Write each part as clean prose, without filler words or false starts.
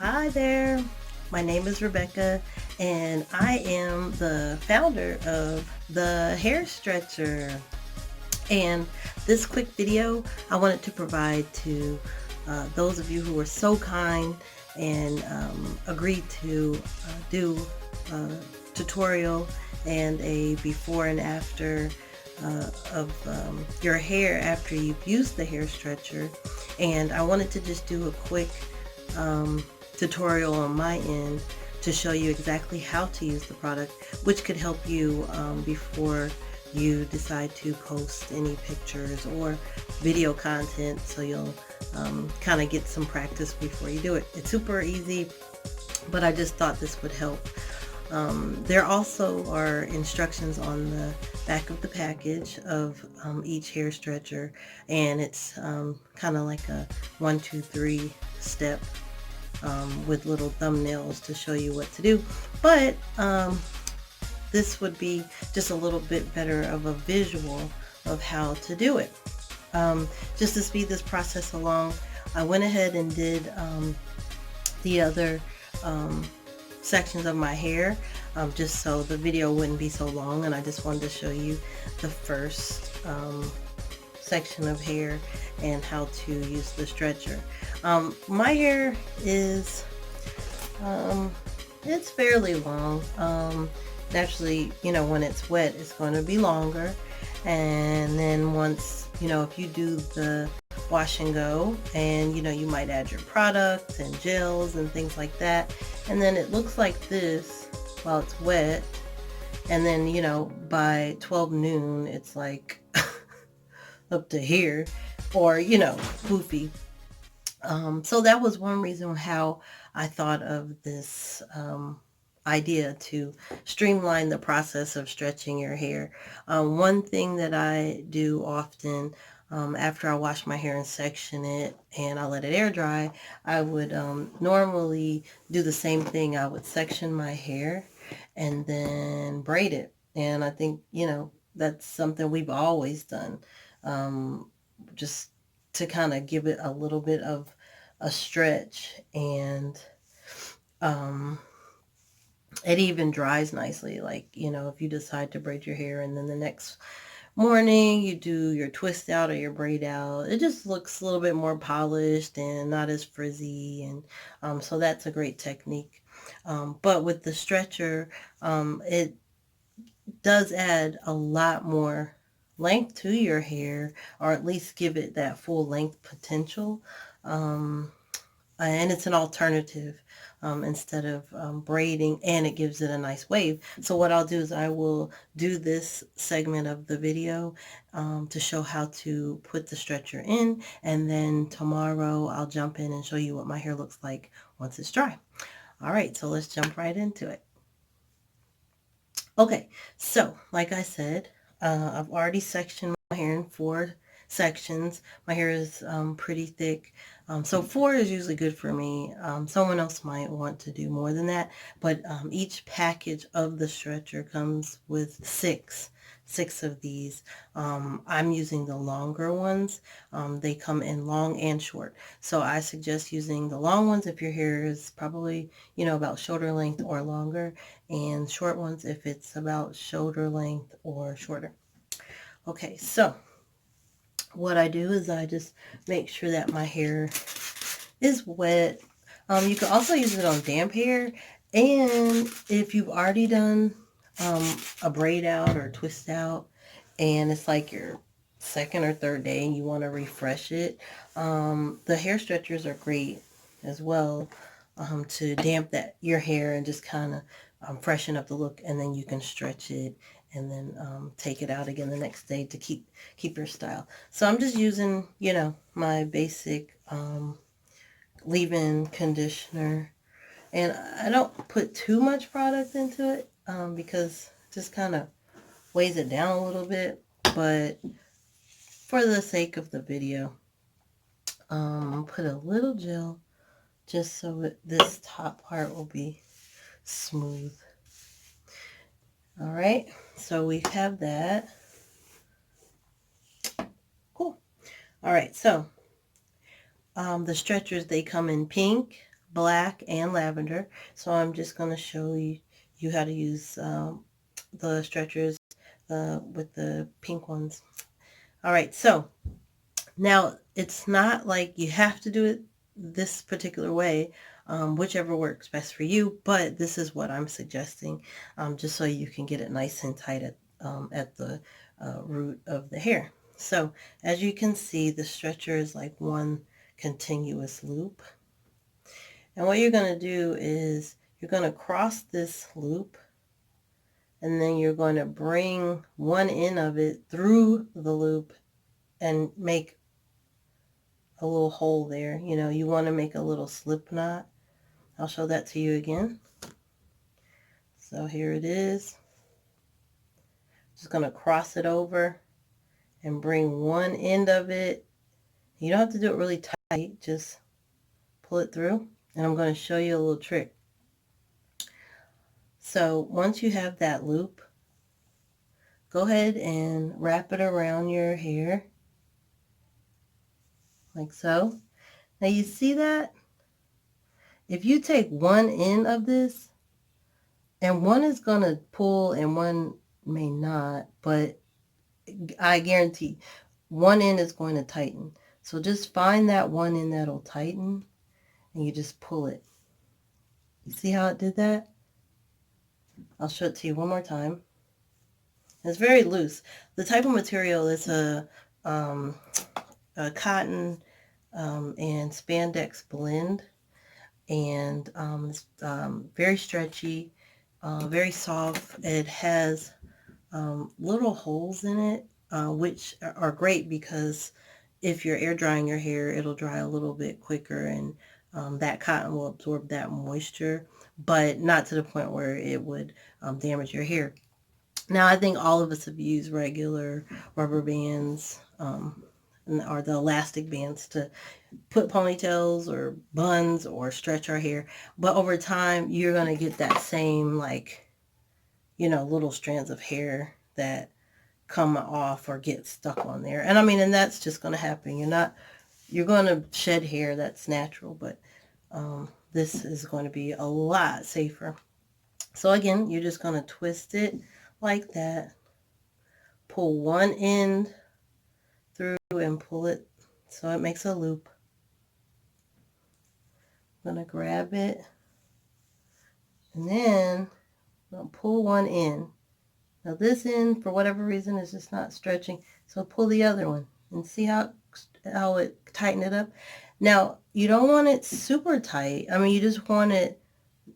Hi there, my name is Rebecca and I am the founder of the hair stretcher. And this quick video I wanted to provide to those of you who were so kind and agreed to do a tutorial and a before and after of your hair after you've used the hair stretcher. And I wanted to just do a quick tutorial on my end to show you exactly how to use the product, which could help you before you decide to post any pictures or video content, so you'll kind of get some practice before you do it. It's super easy, but I just thought this would help. There also are instructions on the back of the package of each hair stretcher, and it's kind of like a 1, 2, 3 step with little thumbnails to show you what to do. But this would be just a little bit better of a visual of how to do it. Just to speed this process along, I went ahead and did the other sections of my hair just so the video wouldn't be so long, and I just wanted to show you the first section of hair and how to use the stretcher. My hair is it's fairly long. Naturally, when it's wet, it's going to be longer, and then once, if you do the wash and go, and you might add your products and gels and things like that, and then it looks like this while it's wet, and then by 12 noon it's like up to here, or poofy. So that was one reason how I thought of this idea to streamline the process of stretching your hair. One thing that I do often, after I wash my hair and section it and I let it air dry, I would normally do the same thing. I would section my hair and then braid it. And I think, that's something we've always done, just to kind of give it a little bit of a stretch, and it even dries nicely. Like, if you decide to braid your hair and then the next morning you do your twist out or your braid out, it just looks a little bit more polished and not as frizzy, and so that's a great technique. But with the stretcher, it does add a lot more length to your hair, or at least give it that full length potential. And it's an alternative instead of braiding, and it gives it a nice wave. So what I'll do is I will do this segment of the video to show how to put the stretcher in, and then tomorrow I'll jump in and show you what my hair looks like once it's dry. All right, so let's jump right into it. Okay, so like I said, I've already sectioned my hair in 4 sections. My hair is pretty thick, so 4 is usually good for me. Someone else might want to do more than that, but each package of the stretcher comes with six of these. I'm using the longer ones. They come in long and short, so I suggest using the long ones if your hair is probably about shoulder length or longer, and short ones if it's about shoulder length or shorter. Okay, so what I do is I just make sure that my hair is wet. You can also use it on damp hair, and if you've already done a braid out or twist out, and it's like your second or third day and you want to refresh it, the hair stretchers are great as well to damp your hair and just kind of freshen up the look, and then you can stretch it and then take it out again the next day to keep your style. So I'm just using my basic leave-in conditioner, and I don't put too much product into it because it just kind of weighs it down a little bit, but for the sake of the video, put a little gel just so this top part will be smooth. All right, so we have that. Cool. All right, so the stretchers, they come in pink, black and lavender. So I'm just going to show you how to use the stretchers with the pink ones. All right, so now it's not like you have to do it this particular way, whichever works best for you, but this is what I'm suggesting, just so you can get it nice and tight at the root of the hair. So as you can see, the stretcher is like one continuous loop. And what you're going to do is you're going to cross this loop, and then you're going to bring one end of it through the loop and make a little hole there. You know, you want to make a little slip knot. I'll show that to you again. So here it is. Just going to cross it over and bring one end of it. You don't have to do it really tight, just pull it through. And I'm going to show you a little trick. So once you have that loop, go ahead and wrap it around your hair like so. Now you see that? If you take one end of this, and one is going to pull and one may not, but I guarantee one end is going to tighten. So just find that one end that'll tighten, and you just pull it. You see how it did that? I'll show it to you one more time. It's very loose. The type of material is a cotton and spandex blend, and it's very stretchy, very soft. It has little holes in it, which are great because if you're air drying your hair, it'll dry a little bit quicker, and that cotton will absorb that moisture, but not to the point where it would damage your hair. Now, I think all of us have used regular rubber bands or the elastic bands to put ponytails or buns or stretch our hair, but over time, you're going to get that same, like, you know, little strands of hair that come off or get stuck on there. And I mean, and that's just going to happen. You're going to shed hair, that's natural, but this is going to be a lot safer. So again, you're just going to twist it like that, pull one end through and pull it so it makes a loop. I'm going to grab it, and then I'm going to pull one in. Now this end, for whatever reason, is just not stretching, so pull the other one and see how it tightened it up. Now, you don't want it super tight. I mean, you just want it,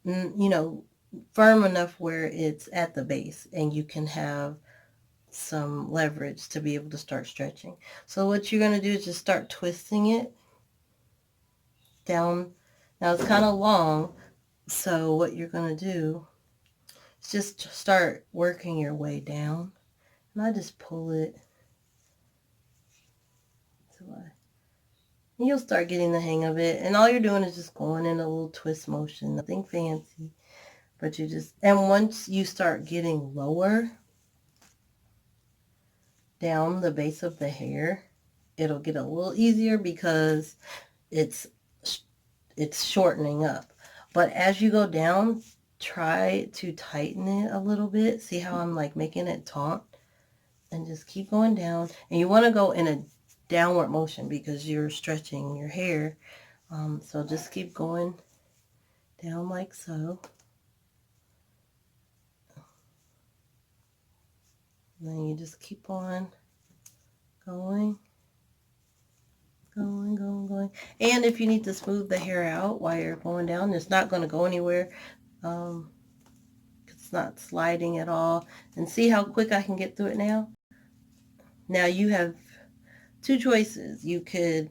you know, firm enough where it's at the base and you can have some leverage to be able to start stretching. So what you're going to do is just start twisting it down. Now it's kind of long, so what you're going to do is just start working your way down. And I just pull it. And you'll start getting the hang of it. And all you're doing is just going in a little twist motion. Nothing fancy. But you just, and once you start getting lower down the base of the hair, it'll get a little easier because it's shortening up. But as you go down, try to tighten it a little bit. See how I'm like making it taut? And just keep going down. And you want to go in a downward motion because you're stretching your hair. So just keep going down like so. And then you just keep on going. And if you need to smooth the hair out while you're going down, it's not going to go anywhere. It's not sliding at all. And see how quick I can get through it now? Now you have two choices. You could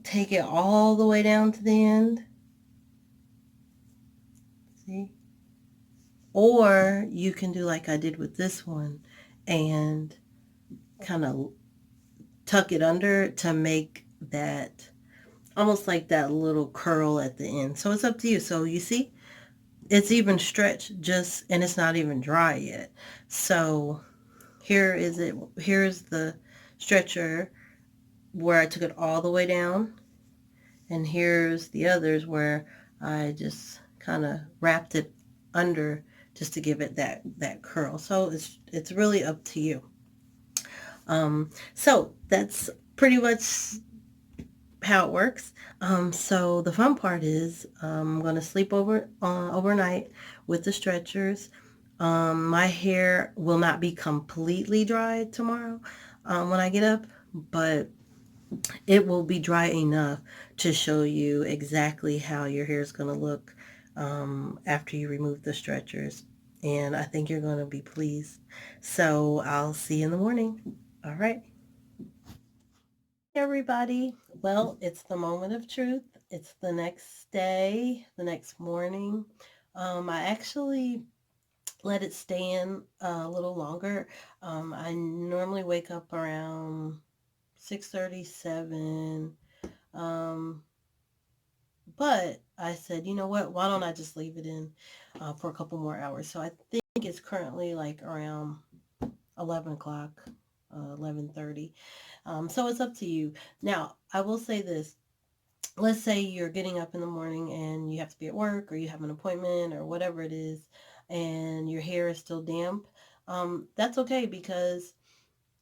take it all the way down to the end. See? Or you can do like I did with this one and kind of tuck it under to make that almost like that little curl at the end. So it's up to you. So you see, it's even stretched just, and it's not even dry yet. So here's the stretcher where I took it all the way down, And here's the others where I just kind of wrapped it under just to give it that curl. So it's really up to you. So that's pretty much how it works. So the fun part is I'm going to sleep overnight with the stretchers. My hair will not be completely dry tomorrow when I get up, but it will be dry enough to show you exactly how your hair is going to look after you remove the stretchers. And I think you're going to be pleased. So I'll see you in the morning. All right. Everybody. Well, it's the moment of truth. It's the next day, the next morning. I actually let it stay in a little longer. I normally wake up around 6:37. Um, but I said, you know what? Why don't I just leave it in for a couple more hours? So I think it's currently like around 11 o'clock, 11:30. So it's up to you. Now, I will say this. Let's say you're getting up in the morning and you have to be at work or you have an appointment or whatever it is, and your hair is still damp. That's okay because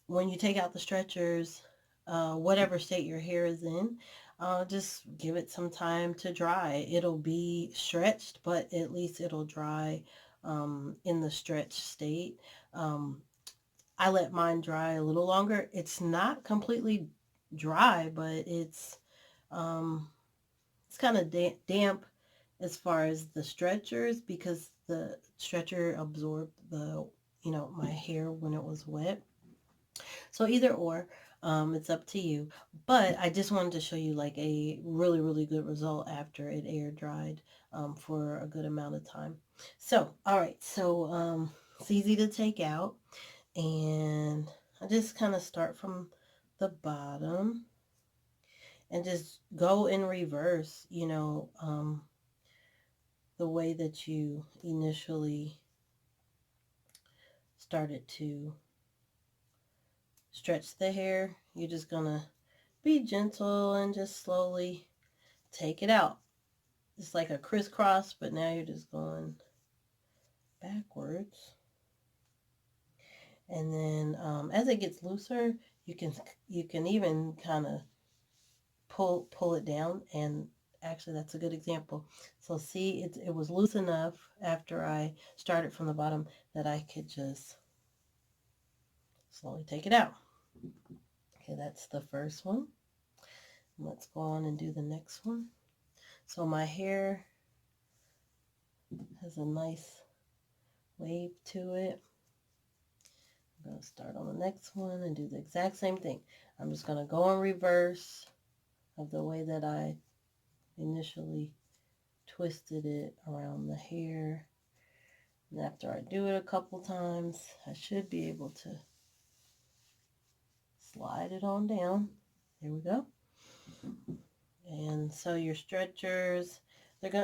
when you take out the stretchers, whatever state your hair is in, just give it some time to dry. It'll be stretched, but at least it'll dry in the stretched state. Um, I let mine dry a little longer. It's not completely dry, but um, it's kind of damp as far as the stretchers because the stretcher absorbed my hair when it was wet. So either or, it's up to you. But I just wanted to show you like a really, really good result after it air dried for a good amount of time. So, all right. So it's easy to take out. And I just kind of start from the bottom and just go in reverse, the way that you initially started to stretch the hair. You're just going to be gentle and just slowly take it out. It's like a crisscross, but now you're just going backwards. And then as it gets looser, you can even kind of pull it down, and actually that's a good example. So see, it was loose enough after I started from the bottom that I could just slowly take it out. Okay, that's the first one. Let's go on and do the next one. So my hair has a nice wave to it. I'm going to start on the next one and do the exact same thing. I'm just going to go in reverse of the way that I initially twisted it around the hair. And after I do it a couple times, I should be able to slide it on down. There we go. And so your stretchers,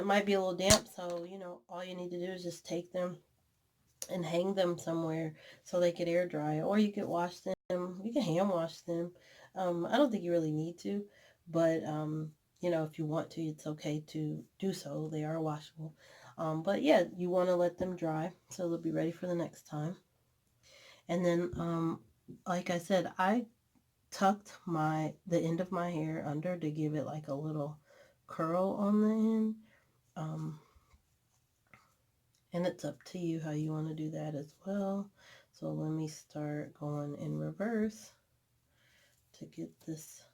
might be a little damp, so all you need to do is just take them and hang them somewhere so they could air dry, or you could wash them. You can hand wash them. I don't think you really need to, but if you want to, it's okay to do so. They are washable. But yeah, you want to let them dry so they'll be ready for the next time. And then, like I said, I tucked the end of my hair under to give it like a little curl on the end. Um, and it's up to you how you want to do that as well. So let me start going in reverse to get this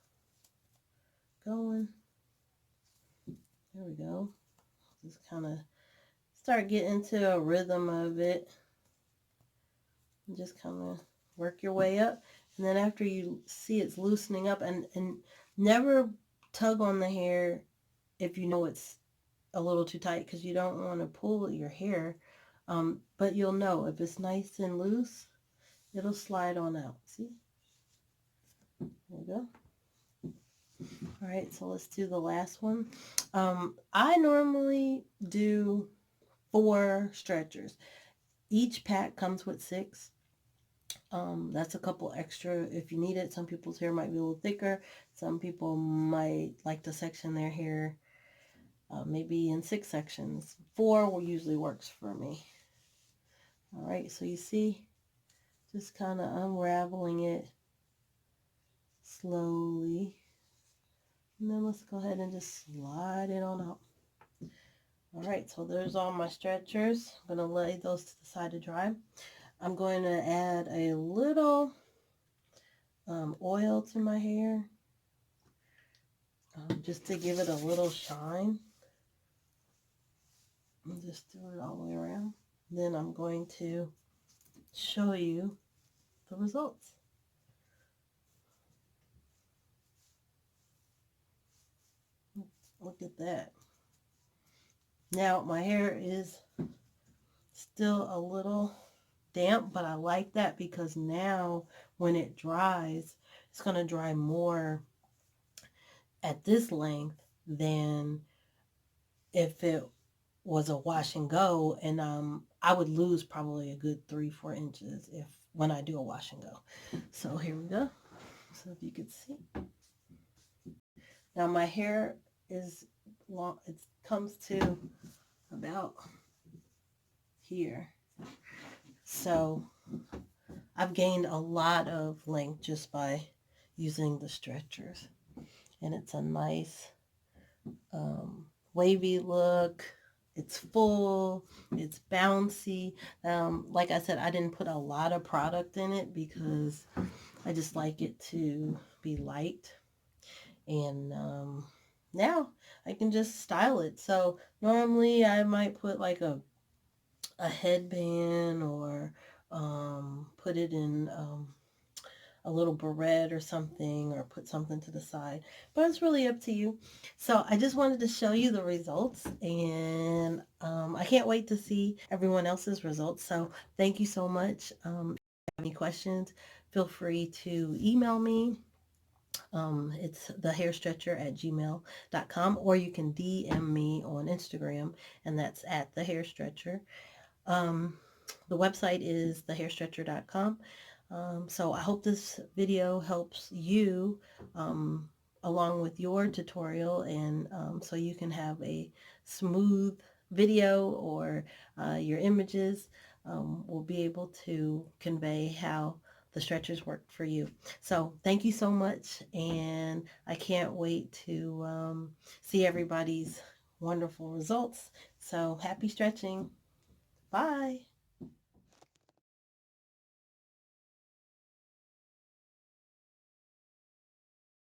going. There we go. Just kind of start getting into a rhythm of it. And just kind of work your way up. And then after you see it's loosening up, and never tug on the hair if you know it's a little too tight, because you don't want to pull your hair. But you'll know if it's nice and loose, it'll slide on out. See? There we go. All right, so let's do the last one. I normally do 4 stretchers. Each pack comes with 6. That's a couple extra if you need it. Some people's hair might be a little thicker. Some people might like to section their hair maybe in 6 sections. 4 usually works for me. All right, so you see, just kind of unraveling it slowly. And then let's go ahead and just slide it on out. All right, so there's all my stretchers. I'm going to lay those to the side to dry. I'm going to add a little oil to my hair just to give it a little shine. And just do it all the way around. Then I'm going to show you the results. Look at that. Now my hair is still a little damp, but I like that because now when it dries, it's going to dry more at this length than if it was a wash and go, and I would lose probably a good 3-4 inches if when I do a wash and go. So here we go. So if you could see, now my hair is long. It comes to about here. So I've gained a lot of length just by using the stretchers, and it's a nice wavy look. It's full, it's bouncy. Like I said, I didn't put a lot of product in it because I just like it to be light. And now I can just style it. So normally I might put like a headband or put it in a little barrette or something, or put something to the side, but it's really up to you. So I just wanted to show you the results, and I can't wait to see everyone else's results. So thank you so much. If you have any questions, feel free to email me. It's thehairstretcher@gmail.com, or you can DM me on Instagram, and that's at thehairstretcher. The website is thehairstretcher.com. So I hope this video helps you along with your tutorial, and so you can have a smooth video, or your images will be able to convey how the stretchers work for you. So thank you so much, and I can't wait to see everybody's wonderful results. So happy stretching. Bye.